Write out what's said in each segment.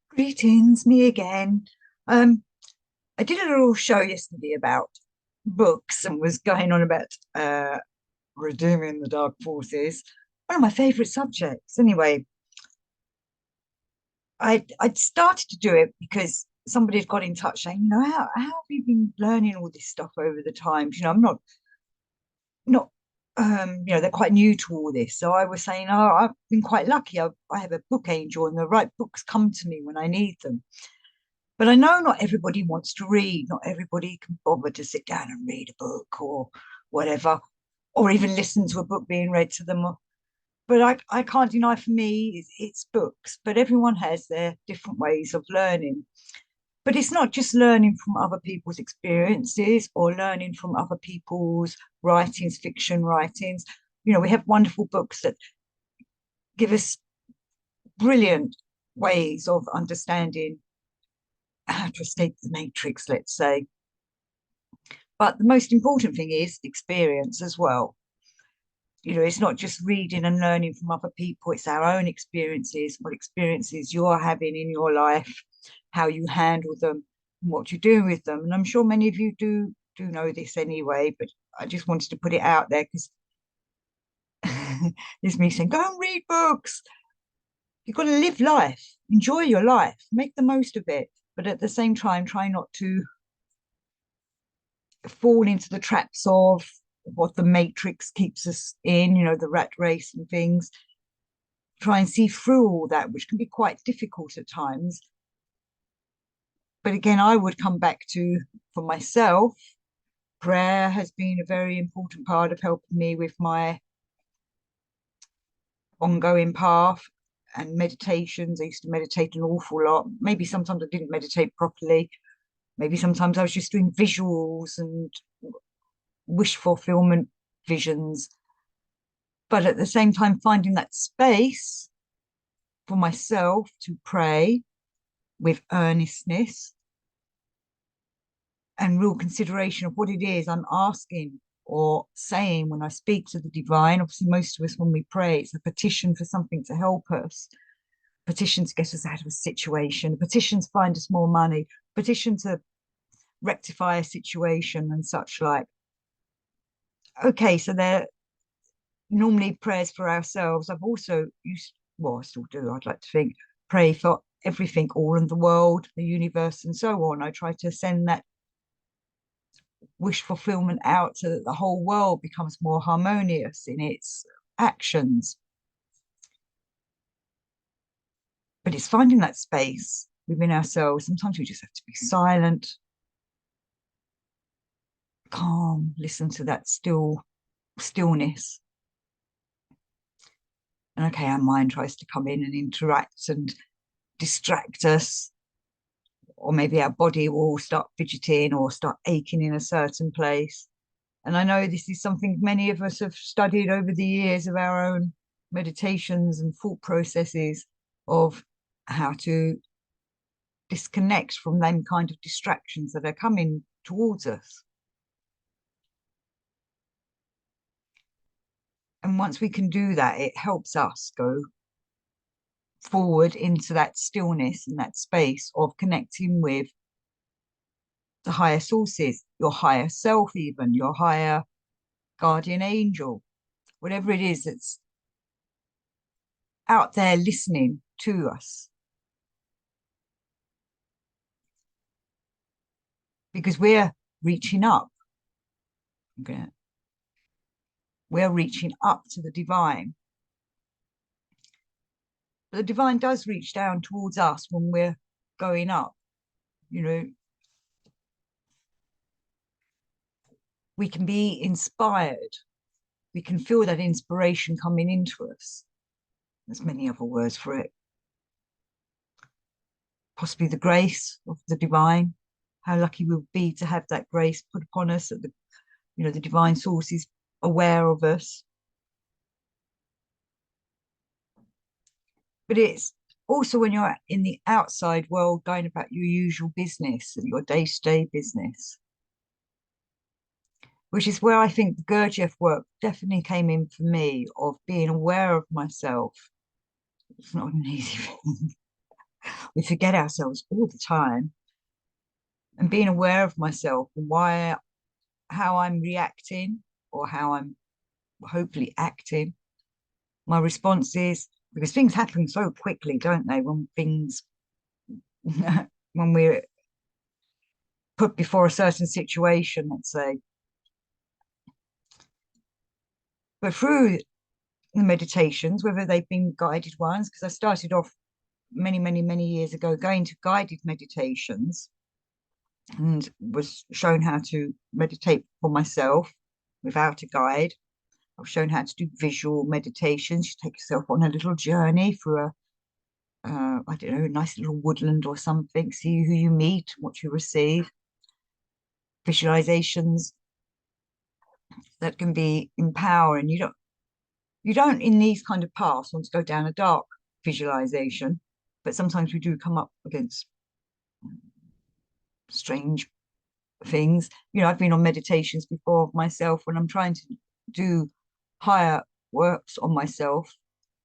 Greetings, me again. Um, I did a little show yesterday about books and was going on about redeeming the dark forces. One of my favourite subjects. Anyway, I'd started to do it because somebody had got in touch saying, how have you been learning all this stuff over the times? I'm not they're quite new to all this. So I was saying, oh, I've been quite lucky. I have a book angel and the right books come to me when I need them. But I know not everybody wants to read. Not everybody can bother to sit down and read a book or whatever, or even listen to a book being read to them. But I can't deny for me, it's books, but everyone has their different ways of learning. But it's not just learning from other people's experiences or learning from other people's writings, fiction writings. We have wonderful books that give us brilliant ways of understanding how to escape the matrix, let's say. But the most important thing is experience as well. It's not just reading and learning from other people, it's our own experiences, what experiences you're having in your life, how you handle them, and what you do with them. And I'm sure many of you do know this anyway, but I just wanted to put it out there because it's me saying, go and read books. You've got to live life, enjoy your life, make the most of it. But at the same time, try not to fall into the traps of what the matrix keeps us in, the rat race and things. Try and see through all that, which can be quite difficult at times. But again, I would come back to, for myself, prayer has been a very important part of helping me with my ongoing path and meditations. I used to meditate an awful lot. Maybe sometimes I didn't meditate properly. Maybe sometimes I was just doing visuals and wish fulfillment visions, but at the same time finding that space for myself to pray with earnestness and real consideration of what it is I'm asking or saying when I speak to the divine. Obviously, most of us, when we pray, it's a petition for something to help us, petition to get us out of a situation, a petition to find us more money, petition to rectify a situation and such like. Okay, so they're normally prayers for ourselves. I've also used, well, I still do, I'd like to think, pray for everything, all in the world, the universe, and so on. I try to send that wish fulfillment out so that the whole world becomes more harmonious in its actions. But it's finding that space within ourselves. Sometimes we just have to be silent, calm, listen to that stillness. And okay, our mind tries to come in and interact and distract us, or maybe our body will start fidgeting or start aching in a certain place. And I know this is something many of us have studied over the years of our own meditations and thought processes of how to disconnect from them kind of distractions that are coming towards us. And once we can do that, it helps us go forward into that stillness and that space of connecting with the higher sources, your higher self, even your higher guardian angel, whatever it is that's out there listening to us. Because we're reaching up. We're reaching up to the divine. But the divine does reach down towards us when we're going up. We can be inspired. We can feel that inspiration coming into us. There's many other words for it. Possibly the grace of the divine. How lucky we'll be to have that grace put upon us, that the divine source is aware of us. But it's also when you're in the outside world going about your usual business and your day-to-day business, which is where I think the Gurdjieff work definitely came in for me, of being aware of myself. It's not an easy thing. we forget ourselves all the time. And being aware of myself and why, how I'm reacting or how I'm hopefully acting, my responses, because things happen so quickly, don't they? When things, when we're put before a certain situation, let's say. But through the meditations, whether they've been guided ones, because I started off many years ago going to guided meditations and was shown how to meditate for myself without a guide. I was shown how to do visual meditations. You take yourself on a little journey through a, I don't know, a nice little woodland or something, see who you meet, what you receive. Visualizations that can be empowering. You don't in these kind of paths want to go down a dark visualization, but sometimes we do come up against strange things. I've been on meditations before myself when I'm trying to do higher works on myself,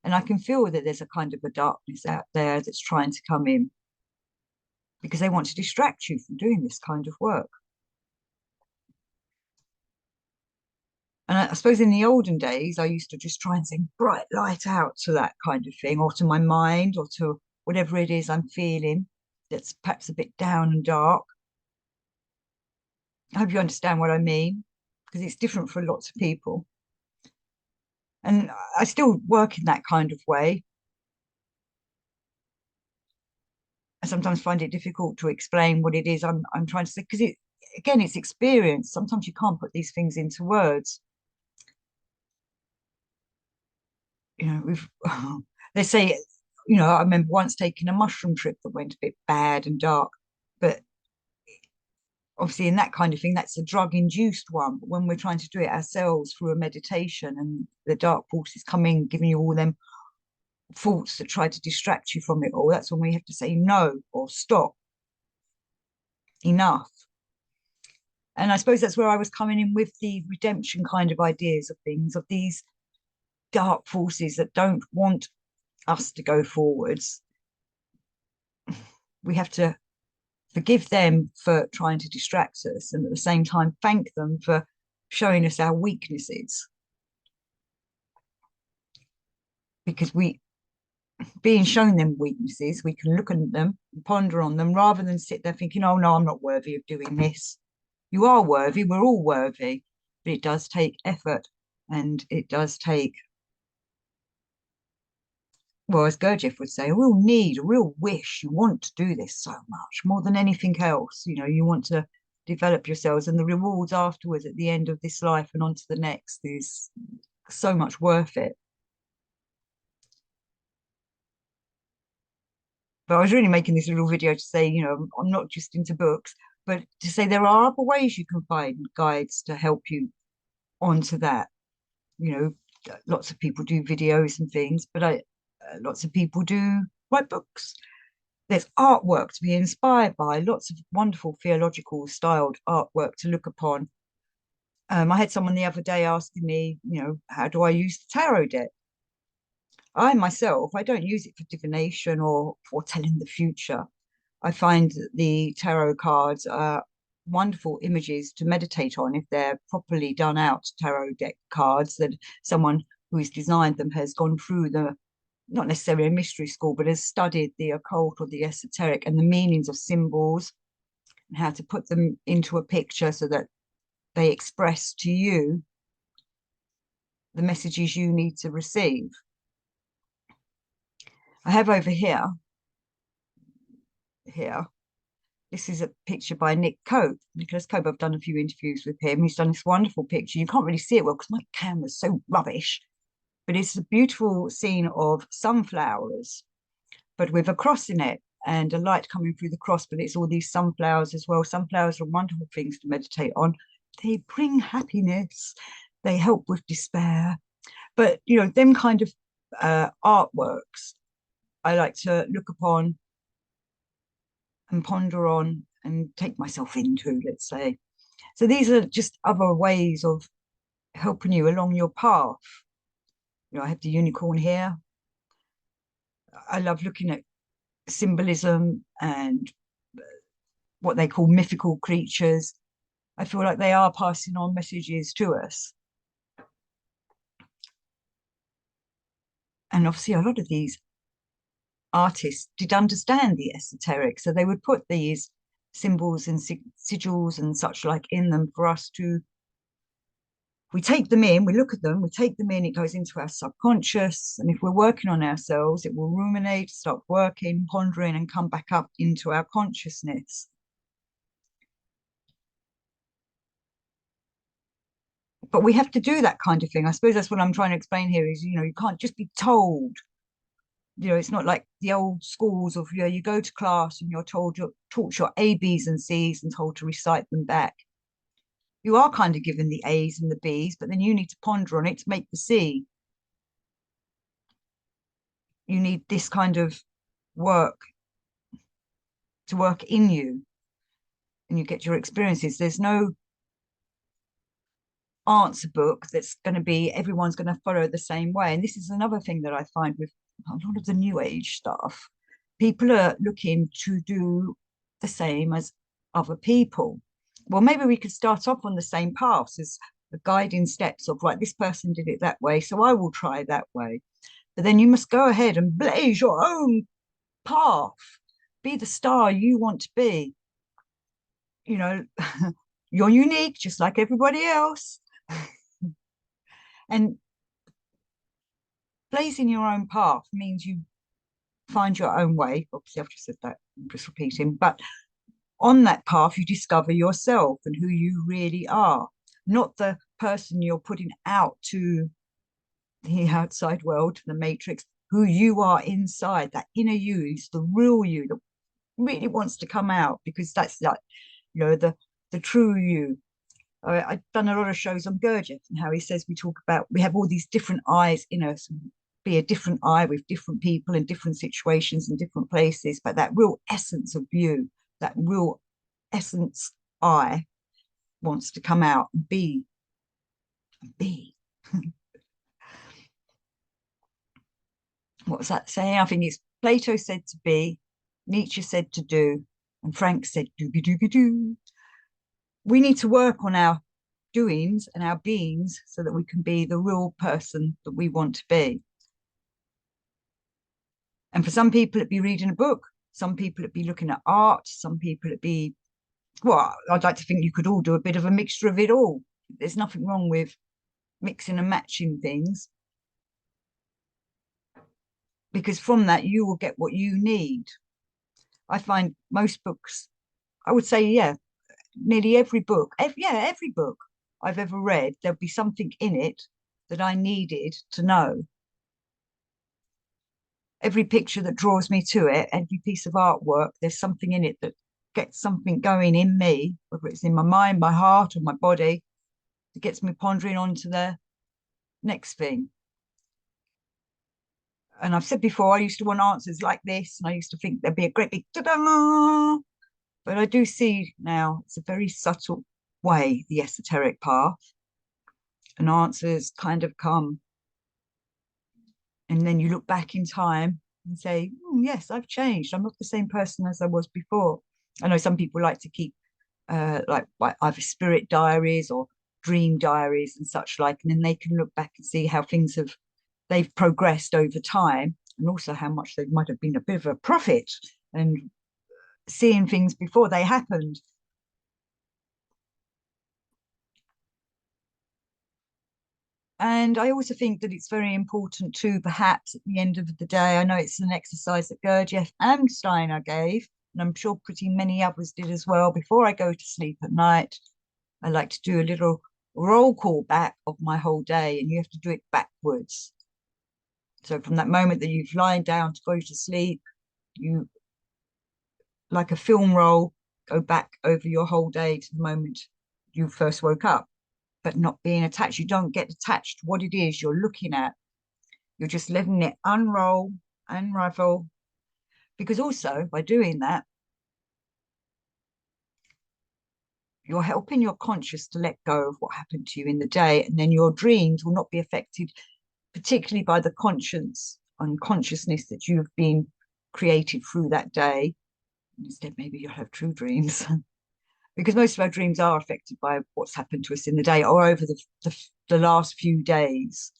and I can feel that there's a kind of a darkness out there that's trying to come in because they want to distract you from doing this kind of work. And I suppose in the olden days, I used to just try and sing bright light out to that kind of thing, or to my mind, or to whatever it is I'm feeling that's perhaps a bit down and dark. I hope you understand what I mean, because it's different for lots of people. And I still work in that kind of way. I sometimes find it difficult to explain what it is I'm trying to say, because again, it's experience. Sometimes you can't put these things into words. We've they say, I remember once taking a mushroom trip that went a bit bad and dark, but obviously in that kind of thing, that's a drug induced one. But when we're trying to do it ourselves through a meditation and the dark forces come in, giving you all them thoughts that try to distract you from it all, that's when we have to say no or stop, enough. And I suppose that's where I was coming in with the redemption kind of ideas of things, of these dark forces that don't want us to go forwards. We have to forgive them for trying to distract us and at the same time thank them for showing us our weaknesses. Because being shown them weaknesses, we can look at them and ponder on them rather than sit there thinking, oh no, I'm not worthy of doing this. You are worthy, we're all worthy, but it does take effort and it does take, well, as Gurdjieff would say, a real need, a real wish. You want to do this so much more than anything else. You want to develop yourselves, and the rewards afterwards at the end of this life and on to the next is so much worth it. But I was really making this little video to say, I'm not just into books, but to say there are other ways you can find guides to help you onto that. Lots of people do videos and things, but lots of people do write books. There's artwork to be inspired by, lots of wonderful theological styled artwork to look upon. I had someone the other day asking me, how do I use the tarot deck? I myself, I don't use it for divination or foretelling the future. I find that the tarot cards are wonderful images to meditate on if they're properly done out tarot deck cards, that someone who has designed them has gone through the, not necessarily a mystery school, but has studied the occult or the esoteric and the meanings of symbols and how to put them into a picture so that they express to you the messages you need to receive. I have over here, this is a picture by Nicholas Cope. I've done a few interviews with him. He's done this wonderful picture. You can't really see it well because my camera's so rubbish, but it's a beautiful scene of sunflowers, but with a cross in it and a light coming through the cross, but it's all these sunflowers as well. Sunflowers are wonderful things to meditate on. They bring happiness. They help with despair. But, them kind of artworks, I like to look upon and ponder on and take myself into, let's say. So these are just other ways of helping you along your path. I have the unicorn here. I love looking at symbolism and what they call mythical creatures. I feel like they are passing on messages to us. And obviously, a lot of these artists did understand the esoteric, so they would put these symbols and sigils and such like in them for us to, we take them in, we look at them, we take them in, it goes into our subconscious. And if we're working on ourselves, it will ruminate, start working, pondering, and come back up into our consciousness. But we have to do that kind of thing. I suppose that's what I'm trying to explain here is, you can't just be told. It's not like the old schools of, you go to class and you're taught your A, B's and C's and told to recite them back. You are kind of given the A's and the B's, but then you need to ponder on it to make the C. You need this kind of work to work in you, and you get your experiences. There's no answer book that's going to be everyone's going to follow the same way. And this is another thing that I find with a lot of the new age stuff. People are looking to do the same as other people. Well, maybe we could start off on the same paths as the guiding steps of, right, this person did it that way, so I will try that way. But then you must go ahead and blaze your own path, be the star you want to be. You're unique, just like everybody else. And blazing your own path means you find your own way. Obviously, I've just said that, I'm just repeating. But on that path, you discover yourself and who you really are, not the person you're putting out to the outside world, to the matrix. Who you are inside, that inner you is the real you that really wants to come out, because that's like, the true you. I've done a lot of shows on Gurdjieff and how he says we have all these different eyes in us, be a different eye with different people in different situations and different places, but that real essence of you, that real essence I wants to come out and be. What was that saying? I think it's Plato said to be, Nietzsche said to do, and Frank said dooby dooby doo. We need to work on our doings and our beings so that we can be the real person that we want to be. And for some people, it'd be reading a book. Some people, it'd be looking at art. Some people, it'd be, well, I'd like to think you could all do a bit of a mixture of it all. There's nothing wrong with mixing and matching things, because from that, you will get what you need. I find most books, I would say, yeah, nearly every book, every book I've ever read, there'll be something in it that I needed to know. Every picture that draws me to it, every piece of artwork, there's something in it that gets something going in me, whether it's in my mind, my heart, or my body, that gets me pondering on to the next thing. And I've said before, I used to want answers like this, and I used to think there'd be a great big ta-da. But I do see now it's a very subtle way, the esoteric path, and answers kind of come. And then you look back in time and say, yes, I've changed. I'm not the same person as I was before. I know some people like to keep like either spirit diaries or dream diaries and such like, and then they can look back and see how they've progressed over time, and also how much they might have been a bit of a prophet and seeing things before they happened. And I also think that it's very important too, perhaps at the end of the day, I know it's an exercise that Gurdjieff and Steiner gave, and I'm sure pretty many others did as well. Before I go to sleep at night, I like to do a little roll call back of my whole day, and you have to do it backwards. So from that moment that you've lying down to go to sleep, you, like a film roll, go back over your whole day to the moment you first woke up, but not being attached. You don't get attached to what it is you're looking at. You're just letting it unroll, unravel. Because also by doing that, you're helping your conscious to let go of what happened to you in the day, and then your dreams will not be affected, particularly by the conscience and consciousness that you've been created through that day. Instead, maybe you'll have true dreams. Because most of our dreams are affected by what's happened to us in the day or over the last few days.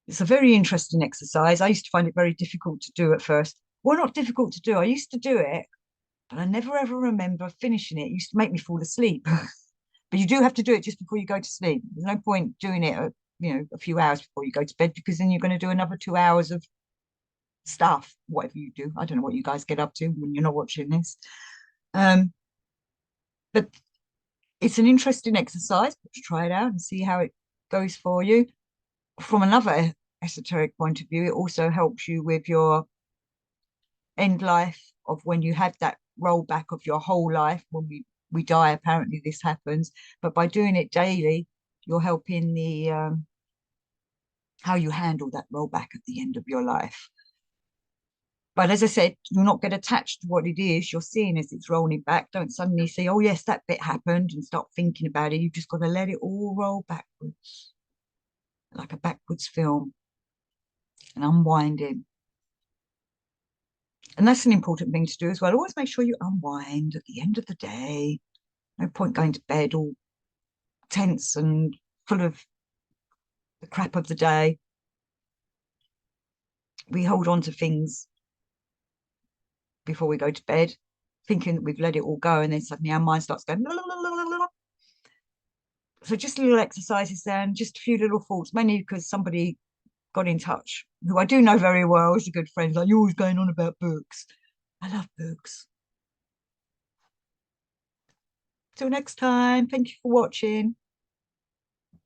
It's a very interesting exercise. I used to find it very difficult to do at first. Well, not difficult to do. I used to do it, but I never ever remember finishing it. It used to make me fall asleep. But you do have to do it just before you go to sleep. There's no point doing it, a few hours before you go to bed, because then you're going to do another 2 hours of stuff, whatever you do. I don't know what you guys get up to when you're not watching this. Um, but it's an interesting exercise. Try it out and see how it goes for you. From another esoteric point of view, it also helps you with your end life of when you have that rollback of your whole life. When we die, apparently this happens, but by doing it daily, you're helping the how you handle that rollback at the end of your life. But as I said, do not get attached to what it is you're seeing as it's rolling back. Don't suddenly say, oh, yes, that bit happened, and start thinking about it. You've just got to let it all roll backwards, like a backwards film, and unwinding. And that's an important thing to do as well. Always make sure you unwind at the end of the day. No point going to bed all tense and full of the crap of the day. We hold on to things before we go to bed, thinking that we've let it all go, and then suddenly our mind starts going. La, la, la, la, la. So just little exercises there, and just a few little thoughts, mainly because somebody got in touch who I do know very well. She's a good friend. Like, you're always going on about books. I love books. Till next time. Thank you for watching.